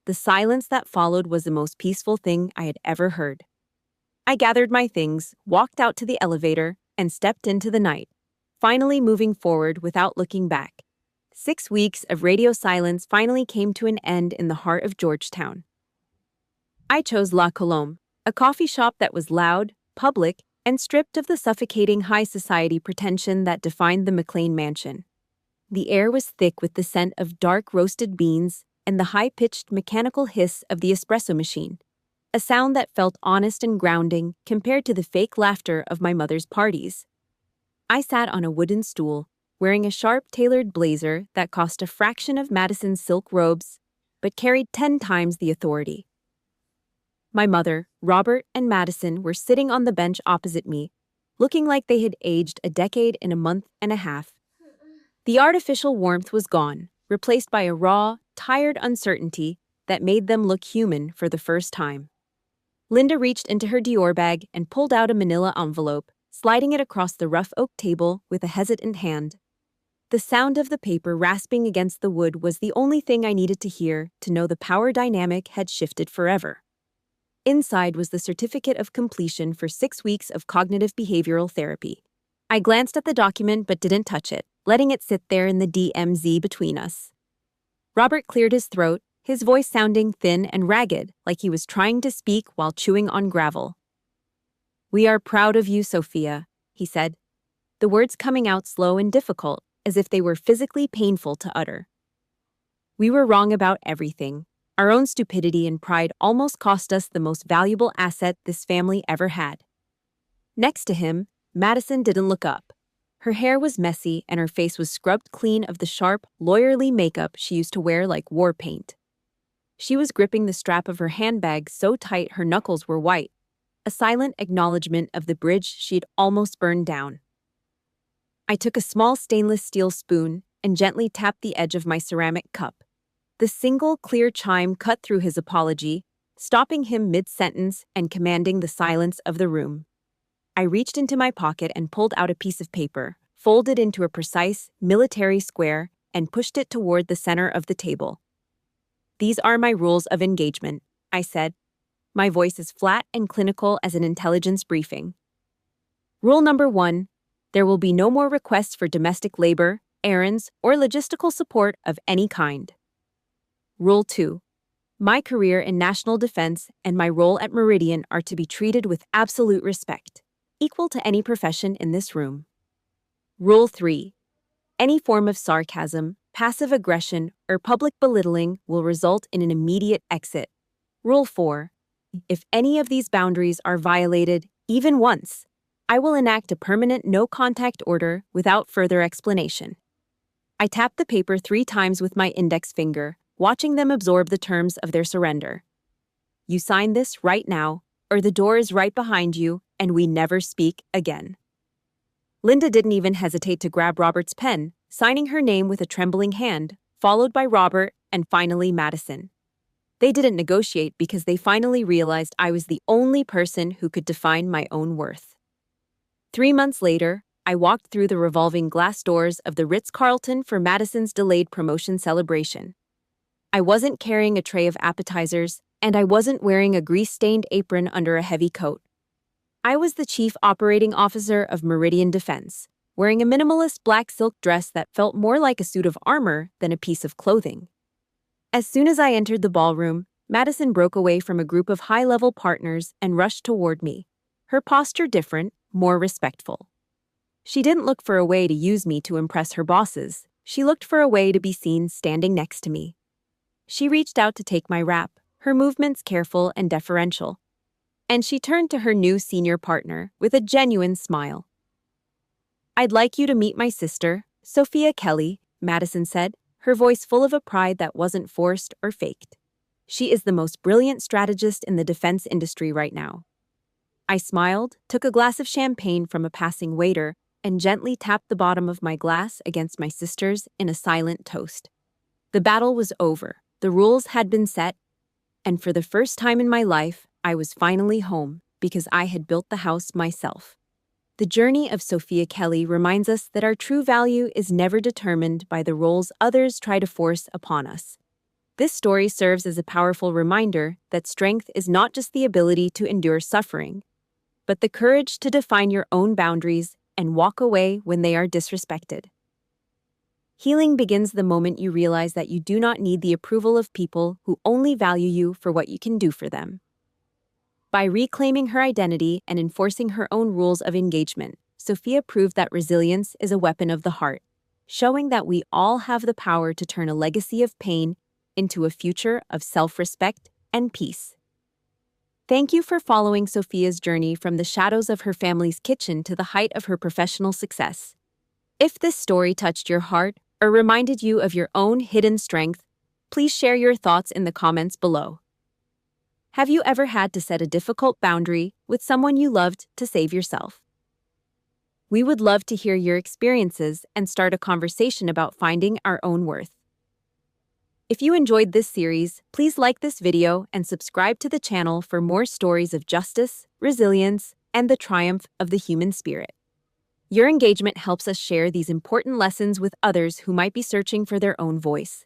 The silence that followed was the most peaceful thing I had ever heard. I gathered my things, walked out to the elevator, and stepped into the night, finally moving forward without looking back. 6 weeks of radio silence finally came to an end in the heart of Georgetown. I chose La Colombe, a coffee shop that was loud, public, and stripped of the suffocating high society pretension that defined the McLean mansion. The air was thick with the scent of dark roasted beans and the high-pitched mechanical hiss of the espresso machine, a sound that felt honest and grounding compared to the fake laughter of my mother's parties. I sat on a wooden stool, wearing a sharp tailored blazer that cost a fraction of Madison's silk robes, but carried 10 times the authority. My mother, Robert, and Madison were sitting on the bench opposite me, looking like they had aged a decade in a month and a half. The artificial warmth was gone, replaced by a raw, tired uncertainty that made them look human for the first time. Linda reached into her Dior bag and pulled out a manila envelope, sliding it across the rough oak table with a hesitant hand. The sound of the paper rasping against the wood was the only thing I needed to hear to know the power dynamic had shifted forever. Inside was the certificate of completion for 6 weeks of cognitive behavioral therapy. I glanced at the document but didn't touch it, letting it sit there in the DMZ between us. Robert cleared his throat, his voice sounding thin and ragged, like he was trying to speak while chewing on gravel. "We are proud of you, Sophia," he said, the words coming out slow and difficult, as if they were physically painful to utter. "We were wrong about everything. Our own stupidity and pride almost cost us the most valuable asset this family ever had." Next to him, Madison didn't look up. Her hair was messy and her face was scrubbed clean of the sharp, lawyerly makeup she used to wear like war paint. She was gripping the strap of her handbag so tight her knuckles were white, a silent acknowledgement of the bridge she'd almost burned down. I took a small stainless steel spoon and gently tapped the edge of my ceramic cup. The single clear chime cut through his apology, stopping him mid-sentence and commanding the silence of the room. I reached into my pocket and pulled out a piece of paper, folded into a precise, military square, and pushed it toward the center of the table. "These are my rules of engagement," I said, my voice as flat and clinical as an intelligence briefing. "Rule number 1, there will be no more requests for domestic labor, errands, or logistical support of any kind. Rule 2, my career in national defense and my role at Meridian are to be treated with absolute respect, equal to any profession in this room. Rule 3, any form of sarcasm, passive aggression, or public belittling will result in an immediate exit. Rule 4, if any of these boundaries are violated, even once, I will enact a permanent no-contact order without further explanation." I tapped the paper 3 times with my index finger, watching them absorb the terms of their surrender. "You sign this right now, or the door is right behind you, and we never speak again." Linda didn't even hesitate to grab Robert's pen, signing her name with a trembling hand, followed by Robert and finally Madison. They didn't negotiate because they finally realized I was the only person who could define my own worth. 3 months later, I walked through the revolving glass doors of the Ritz-Carlton for Madison's delayed promotion celebration. I wasn't carrying a tray of appetizers, and I wasn't wearing a grease-stained apron under a heavy coat. I was the chief operating officer of Meridian Defense, wearing a minimalist black silk dress that felt more like a suit of armor than a piece of clothing. As soon as I entered the ballroom, Madison broke away from a group of high-level partners and rushed toward me, her posture different, more respectful. She didn't look for a way to use me to impress her bosses. She looked for a way to be seen standing next to me. She reached out to take my wrap, her movements careful and deferential. And she turned to her new senior partner with a genuine smile. "I'd like you to meet my sister, Sophia Kelly," Madison said, her voice full of a pride that wasn't forced or faked. "She is the most brilliant strategist in the defense industry right now." I smiled, took a glass of champagne from a passing waiter, and gently tapped the bottom of my glass against my sister's in a silent toast. The battle was over, the rules had been set, and for the first time in my life, I was finally home because I had built the house myself. The journey of Sophia Kelly reminds us that our true value is never determined by the roles others try to force upon us. This story serves as a powerful reminder that strength is not just the ability to endure suffering, but the courage to define your own boundaries and walk away when they are disrespected. Healing begins the moment you realize that you do not need the approval of people who only value you for what you can do for them. By reclaiming her identity and enforcing her own rules of engagement, Sophia proved that resilience is a weapon of the heart, showing that we all have the power to turn a legacy of pain into a future of self-respect and peace. Thank you for following Sophia's journey from the shadows of her family's kitchen to the height of her professional success. If this story touched your heart or reminded you of your own hidden strength, please share your thoughts in the comments below. Have you ever had to set a difficult boundary with someone you loved to save yourself? We would love to hear your experiences and start a conversation about finding our own worth. If you enjoyed this series, please like this video and subscribe to the channel for more stories of justice, resilience, and the triumph of the human spirit. Your engagement helps us share these important lessons with others who might be searching for their own voice.